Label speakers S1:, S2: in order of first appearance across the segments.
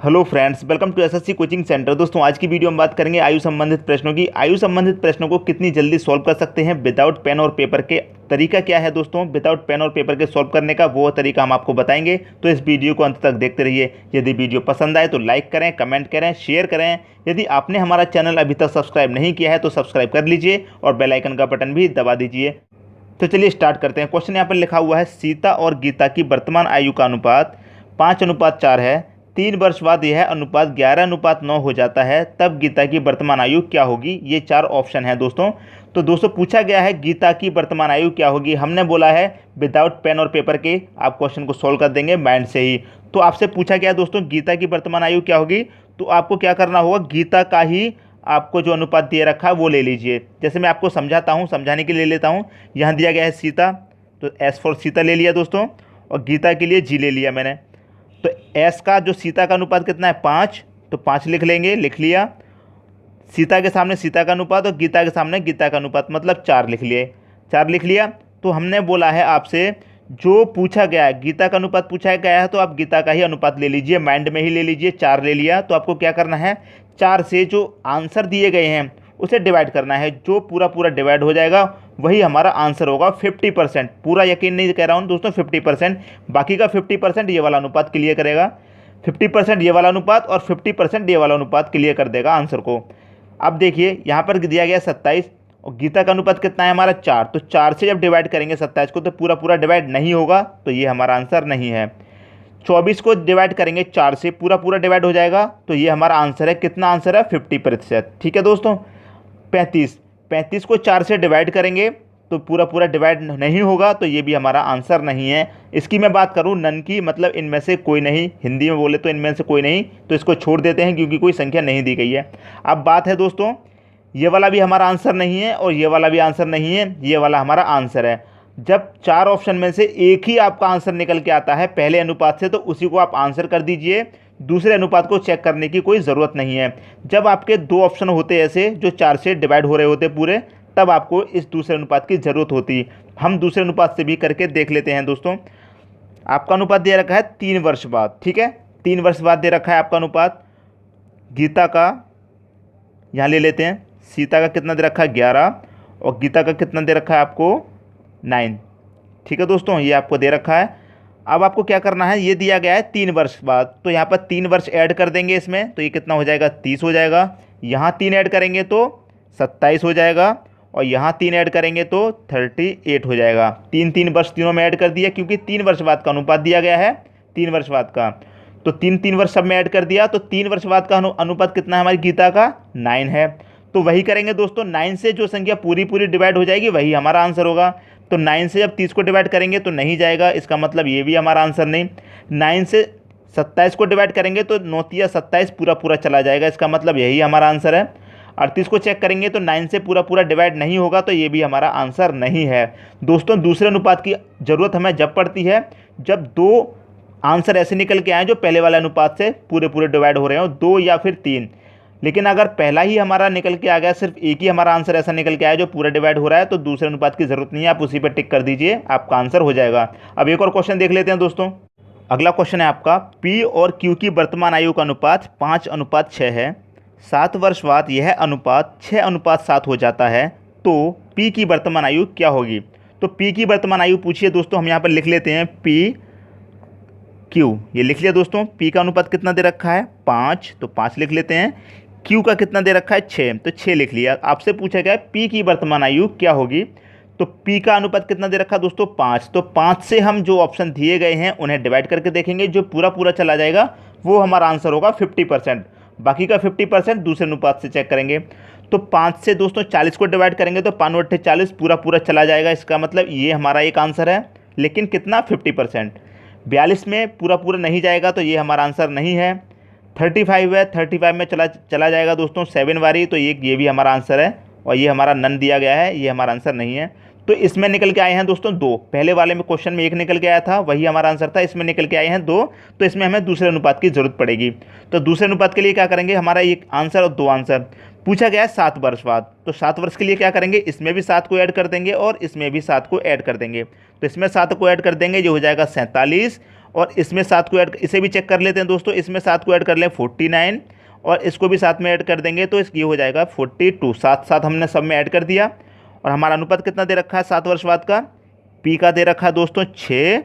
S1: Hello friends, welcome to SSC coaching centre. दोस्तों, आज की वीडियो में बात करेंगे आयु संबंधित प्रश्नों की। आयु संबंधित प्रश्नों को कितनी जल्दी सॉल्व कर सकते हैं विदाउट पेन और पेपर के। तरीका क्या है दोस्तों विदाउट पेन और पेपर के सॉल्व करने का, वो तरीका हम आपको बताएंगे। तो इस वीडियो को अंत तक देखते रहिए। यदि वीडियो पसंद आए तो लाइक करें, कमेंट करें, शेयर करें। यदि आपने हमारा चैनल अभी तक सब्सक्राइब नहीं किया है तो सब्सक्राइब कर लीजिए और बेल आइकन का बटन भी दबा दीजिए। तो चलिए स्टार्ट करते हैं। क्वेश्चन यहाँ पर लिखा हुआ है, सीता और गीता की वर्तमान आयु का अनुपात 5:4 है। 3 वर्ष बाद यह अनुपात 11:9 हो जाता है, तब गीता की वर्तमान आयु क्या होगी। ये 4 ऑप्शन है दोस्तों। तो दोस्तों पूछा गया है गीता की वर्तमान आयु क्या होगी। हमने बोला है विदाउट पेन और पेपर के आप क्वेश्चन को सोल्व कर देंगे माइंड से ही। तो आपसे पूछा गया दोस्तों गीता की वर्तमान आयु क्या होगी, तो आपको क्या करना होगा, गीता का ही आपको जो अनुपात दे रखा है वो ले लीजिए। जैसे मैं आपको समझाता हूँ, समझाने के लिए लेता हूँ। यहाँ दिया गया है सीता, तो एस फॉर सीता ले लिया दोस्तों, और गीता के लिए जी ले लिया मैंने। तो एस का जो सीता का अनुपात कितना है 5, तो 5 लिख लेंगे, लिख लिया। सीता के सामने सीता का अनुपात और गीता के सामने गीता का अनुपात, मतलब 4 लिख लिए, 4 लिख लिया। तो हमने बोला है आपसे जो पूछा गया है गीता का अनुपात पूछा गया है, तो आप गीता का ही अनुपात ले लीजिए, माइंड में ही ले लीजिए। 4 ले लिया तो आपको क्या करना है, 4 से जो आंसर दिए गए हैं उसे डिवाइड करना है। जो पूरा पूरा डिवाइड हो जाएगा वही हमारा आंसर होगा। 50%, पूरा यकीन नहीं कह रहा हूँ दोस्तों, 50%, बाकी का 50% ये वाला अनुपात क्लियर करेगा। 50% ये वाला अनुपात और 50% ये वाला अनुपात क्लियर कर देगा आंसर को। अब देखिए यहाँ पर दिया गया 27 और गीता का अनुपात कितना है हमारा 4, तो 4 से जब डिवाइड करेंगे 27 को तो पूरा पूरा डिवाइड नहीं होगा, तो ये हमारा आंसर नहीं है। 24 को डिवाइड करेंगे 4 से, पूरा पूरा डिवाइड हो जाएगा, तो ये हमारा आंसर है। कितना आंसर है, 50%। ठीक है दोस्तों। 35 को 4 से डिवाइड करेंगे तो पूरा पूरा डिवाइड नहीं होगा, तो ये भी हमारा आंसर नहीं है। इसकी मैं बात करूँ नन की, मतलब इनमें से कोई नहीं, हिंदी में बोले तो इनमें से कोई नहीं, तो इसको छोड़ देते हैं क्योंकि कोई संख्या नहीं दी गई है। अब बात है दोस्तों, ये वाला भी हमारा आंसर नहीं है और ये वाला भी आंसर नहीं है, ये वाला हमारा आंसर है। जब 4 ऑप्शन में से एक ही आपका आंसर निकल के आता है पहले अनुपात से, तो उसी को आप आंसर कर दीजिए। दूसरे अनुपात को चेक करने की कोई ज़रूरत नहीं है। जब आपके 2 ऑप्शन होते ऐसे जो 4 से डिवाइड हो रहे होते पूरे, तब आपको इस दूसरे अनुपात की ज़रूरत होती। हम दूसरे अनुपात से भी करके देख लेते हैं दोस्तों। आपका अनुपात दे रखा है 3 वर्ष बाद, ठीक है, 3 वर्ष बाद दे रखा है आपका अनुपात। गीता का यहाँ ले लेते हैं, सीता का कितना दे रखा है 11 और गीता का कितना दे रखा है आपको 9। ठीक है दोस्तों, ये आपको दे रखा है। अब आपको क्या करना है, ये दिया गया है 3 वर्ष बाद, तो यहाँ पर 3 वर्ष ऐड कर देंगे इसमें, तो ये कितना हो जाएगा 30 हो जाएगा। यहाँ 3 ऐड करेंगे तो 27 हो जाएगा और यहाँ 3 ऐड करेंगे तो 38 हो जाएगा। 3 वर्ष तीनों में ऐड कर दिया क्योंकि 3 वर्ष बाद का अनुपात दिया गया है, 3 वर्ष बाद का, तो 3 वर्ष सब में ऐड कर दिया। तो 3 वर्ष बाद का अनुपात कितना है हमारी गीता का 9 है। तो वही करेंगे दोस्तों, 9 से जो संख्या पूरी पूरी डिवाइड हो जाएगी वही हमारा आंसर होगा। तो 9 से जब 30 को डिवाइड करेंगे तो नहीं जाएगा, इसका मतलब ये भी हमारा आंसर नहीं। 9 से 27 को डिवाइड करेंगे तो 9 या 27 पूरा पूरा चला जाएगा, इसका मतलब यही हमारा आंसर है। 38 को चेक करेंगे तो 9 से पूरा पूरा डिवाइड नहीं होगा, तो ये भी हमारा आंसर नहीं है। दोस्तों दूसरे अनुपात की ज़रूरत हमें जब पड़ती है जब 2 आंसर ऐसे निकल के आए जो पहले वाले अनुपात से पूरे पूरे डिवाइड हो रहे हो, 2 या फिर 3। लेकिन अगर पहला ही हमारा निकल के आ गया, सिर्फ एक ही हमारा आंसर ऐसा निकल के आया जो पूरा डिवाइड हो रहा है, तो दूसरे अनुपात की जरूरत नहीं है, आप उसी पर टिक कर दीजिए, आपका आंसर हो जाएगा। अब एक और क्वेश्चन देख लेते हैं दोस्तों। अगला क्वेश्चन है आपका, पी और क्यू की वर्तमान आयु का अनुपात 5:6 है। 7 वर्ष बाद यह अनुपात 6:7 हो जाता है, तो पी की वर्तमान आयु क्या होगी। तो पी की वर्तमान आयु पूछिए दोस्तों, हम यहाँ पर लिख लेते हैं पी क्यू, ये लिख लिया दोस्तों। पी का अनुपात कितना दे रखा है 5, तो 5 लिख लेते हैं। क्यू का कितना दे रखा है 6, तो 6 लिख लिया। आपसे पूछा गया पी की वर्तमान आयु क्या होगी, तो पी का अनुपात कितना दे रखा दोस्तों 5, तो 5 से हम जो ऑप्शन दिए गए हैं उन्हें डिवाइड करके देखेंगे, जो पूरा पूरा चला जाएगा वो हमारा आंसर होगा 50%। बाकी का 50% दूसरे अनुपात से चेक करेंगे। तो 5 से दोस्तों 40 को डिवाइड करेंगे तो 5 × 40 पूरा पूरा चला जाएगा, इसका मतलब ये हमारा एक आंसर है। लेकिन कितना 50%, 42 में पूरा पूरा नहीं जाएगा, तो ये हमारा आंसर नहीं है। 35 है, 35 में चला जाएगा दोस्तों 7 बारी, तो ये भी हमारा आंसर है। और ये हमारा नन दिया गया है, ये हमारा आंसर नहीं है। तो इसमें निकल के आए हैं दोस्तों 2, पहले वाले में क्वेश्चन में 1 निकल के आया था, वही हमारा आंसर था। इसमें निकल के आए हैं 2, तो इसमें हमें दूसरे अनुपात की जरूरत पड़ेगी। तो दूसरे अनुपात के लिए क्या करेंगे, हमारा एक आंसर और 2 आंसर पूछा गया है 7 वर्ष बाद, तो 7 वर्ष के लिए क्या करेंगे, इसमें भी 7 को ऐड कर देंगे और इसमें भी 7 को ऐड कर देंगे। तो इसमें 7 को ऐड कर देंगे, जो हो जाएगा 47 और इसमें 7 को ऐड, इसे भी चेक कर लेते हैं दोस्तों। इसमें 7 को ऐड कर लें 49 और इसको भी साथ में ऐड कर देंगे तो ये हो जाएगा 42। साथ साथ हमने सब में ऐड कर दिया। और हमारा अनुपात कितना दे रखा है 7 वर्ष बाद का, पी का दे रखा है दोस्तों 6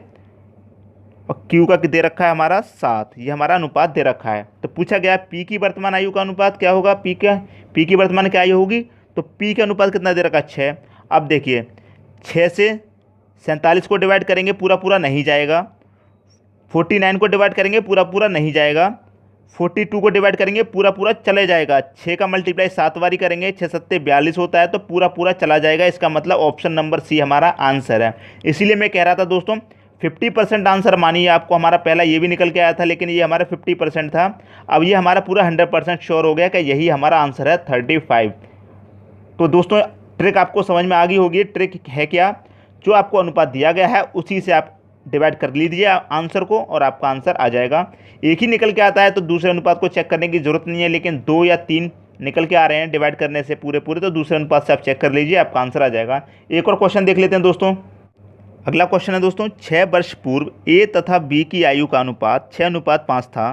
S1: और क्यू का दे रखा है हमारा 7। ये हमारा अनुपात दे रखा है। तो पूछा गया पी की वर्तमान आयु का अनुपात क्या होगा, पी की वर्तमान क्या आयु होगी, तो पी का अनुपात कितना दे रखा है 6। अब देखिए 6 से 47 को डिवाइड करेंगे पूरा पूरा नहीं जाएगा, 49 को डिवाइड करेंगे पूरा पूरा नहीं जाएगा, 42 को डिवाइड करेंगे पूरा पूरा चले जाएगा, 6 का मल्टीप्लाई 7 बारी करेंगे 6 सत्ते 42 होता है तो पूरा पूरा चला जाएगा। इसका मतलब ऑप्शन नंबर सी हमारा आंसर है। इसीलिए मैं कह रहा था दोस्तों 50% आंसर मानिए आपको, हमारा पहला ये भी निकल के आया था लेकिन ये हमारा 50% था। अब ये हमारा पूरा 100% श्योर हो गया कि यही हमारा आंसर है 35। तो दोस्तों ट्रिक आपको समझ में आ गई होगी। ट्रिक है क्या, जो आपको अनुपात दिया गया है उसी से आप डिवाइड कर लीजिए आंसर को और आपका आंसर आ जाएगा। एक ही निकल के आता है तो दूसरे अनुपात को चेक करने की जरूरत नहीं है, लेकिन 2 या 3 निकल के आ रहे हैं डिवाइड करने से पूरे पूरे, तो दूसरे अनुपात से आप चेक कर लीजिए, आपका आंसर आ जाएगा। एक और क्वेश्चन देख लेते हैं दोस्तों। अगला क्वेश्चन है दोस्तों, 6 वर्ष पूर्व ए तथा बी की आयु का अनुपात 6:5 था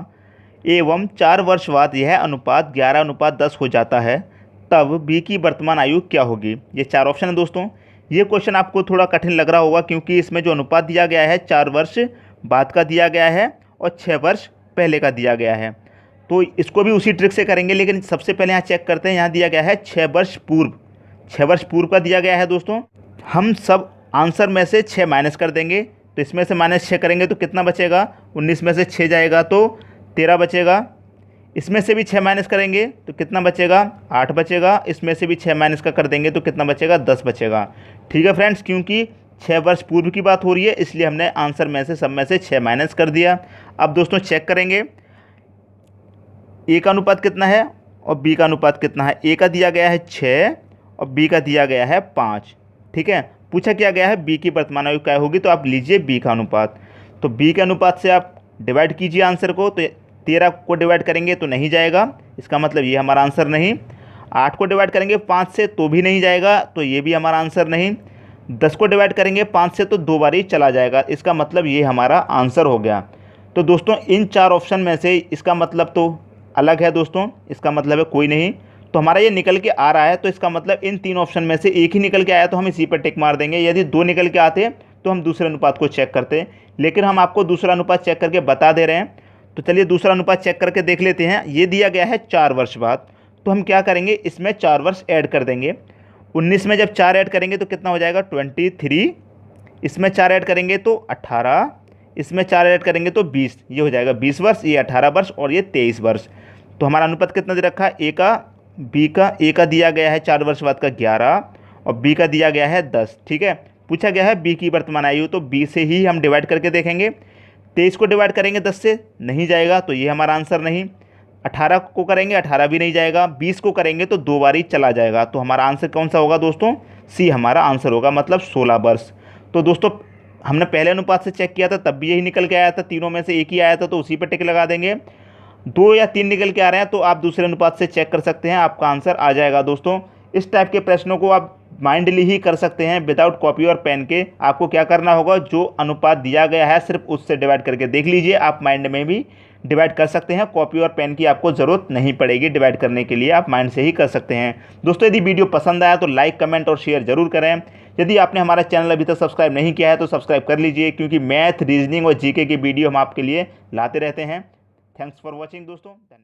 S1: एवं 4 वर्ष बाद यह अनुपात 11:10 हो जाता है, तब बी की वर्तमान आयु क्या होगी। ये 4 ऑप्शन है दोस्तों। ये क्वेश्चन आपको थोड़ा कठिन लग रहा होगा क्योंकि इसमें जो अनुपात दिया गया है 4 वर्ष बाद का दिया गया है और 6 वर्ष पहले का दिया गया है। तो इसको भी उसी ट्रिक से करेंगे, लेकिन सबसे पहले यहाँ चेक करते हैं। यहाँ दिया गया है 6 वर्ष पूर्व, 6 वर्ष पूर्व का दिया गया है दोस्तों। हम सब आंसर में से 6 माइनस कर देंगे, तो इसमें से -6 करेंगे तो कितना बचेगा, 19 में से 6 जाएगा तो 13 बचेगा। इसमें से भी 6 माइनस करेंगे तो कितना बचेगा, 8 बचेगा। इसमें से भी 6 माइनस का कर देंगे तो कितना बचेगा, 10 बचेगा। ठीक है फ्रेंड्स, क्योंकि 6 वर्ष पूर्व की बात हो रही है इसलिए हमने आंसर में से सब में से 6 माइनस कर दिया। अब दोस्तों चेक करेंगे ए का अनुपात कितना है और बी का अनुपात कितना है। ए का दिया गया है 6 और बी का दिया गया है 5। ठीक है, पूछा क्या गया है बी की वर्तमान आयु क्या होगी, तो आप लीजिए बी का अनुपात। तो बी के अनुपात से आप डिवाइड कीजिए आंसर को, तो 13 को डिवाइड करेंगे तो नहीं जाएगा, इसका मतलब ये हमारा आंसर नहीं। 8 को डिवाइड करेंगे 5 से तो भी नहीं जाएगा, तो ये भी हमारा आंसर नहीं। 10 को डिवाइड करेंगे 5 से तो 2 बार ही चला जाएगा, इसका मतलब ये हमारा आंसर हो गया। तो दोस्तों इन 4 ऑप्शन में से इसका मतलब तो अलग है दोस्तों, इसका मतलब है कोई नहीं। तो हमारा ये निकल के आ रहा है, तो इसका मतलब इन 3 ऑप्शन में से एक ही निकल के आया तो हम इसी पर टिक मार देंगे। यदि 2 निकल के आते तो हम दूसरे अनुपात को चेक करते, लेकिन हम आपको दूसरा अनुपात चेक करके बता दे रहे हैं। तो चलिए दूसरा अनुपात चेक करके देख लेते हैं। ये दिया गया है 4 वर्ष बाद, तो हम क्या करेंगे, इसमें 4 वर्ष ऐड कर देंगे। 19 में जब 4 ऐड करेंगे तो कितना हो जाएगा 23। इसमें 4 ऐड करेंगे तो 18, इसमें 4 ऐड करेंगे तो 20। ये हो जाएगा 20 वर्ष, ये 18 वर्ष और ये 23 वर्ष। तो हमारा अनुपात कितना दे रखा है, ए का दिया गया है 4 वर्ष बाद का 11 और बी का दिया गया है 10। ठीक है, पूछा गया है बी की वर्तमान आयु, तो बी से ही हम डिवाइड करके देखेंगे। 23 को डिवाइड करेंगे 10 से नहीं जाएगा, तो ये हमारा आंसर नहीं। 18 को करेंगे 18 भी नहीं जाएगा। 20 को करेंगे तो 2 बार ही चला जाएगा, तो हमारा आंसर कौन सा होगा दोस्तों, सी हमारा आंसर होगा, मतलब 16 वर्ष। तो दोस्तों हमने पहले अनुपात से चेक किया था तब भी यही निकल के आया था, तीनों में से एक ही आया था तो उसी पर टिक लगा देंगे। 2 या 3 निकल के आ रहे हैं तो आप दूसरे अनुपात से चेक कर सकते हैं, आपका आंसर आ जाएगा दोस्तों। इस टाइप के प्रश्नों को आप माइंडली ही कर सकते हैं विदाउट कॉपी और पेन के। आपको क्या करना होगा, जो अनुपात दिया गया है सिर्फ उससे डिवाइड करके देख लीजिए, आप माइंड में भी डिवाइड कर सकते हैं। कॉपी और पेन की आपको ज़रूरत नहीं पड़ेगी डिवाइड करने के लिए, आप माइंड से ही कर सकते हैं। दोस्तों यदि वीडियो पसंद आया तो लाइक कमेंट और शेयर जरूर करें। यदि आपने हमारा चैनल अभी तक सब्सक्राइब नहीं किया है तो सब्सक्राइब कर लीजिए, क्योंकि मैथ, रीजनिंग और जीके की वीडियो हम आपके लिए लाते रहते हैं। थैंक्स फॉर वॉचिंग दोस्तों।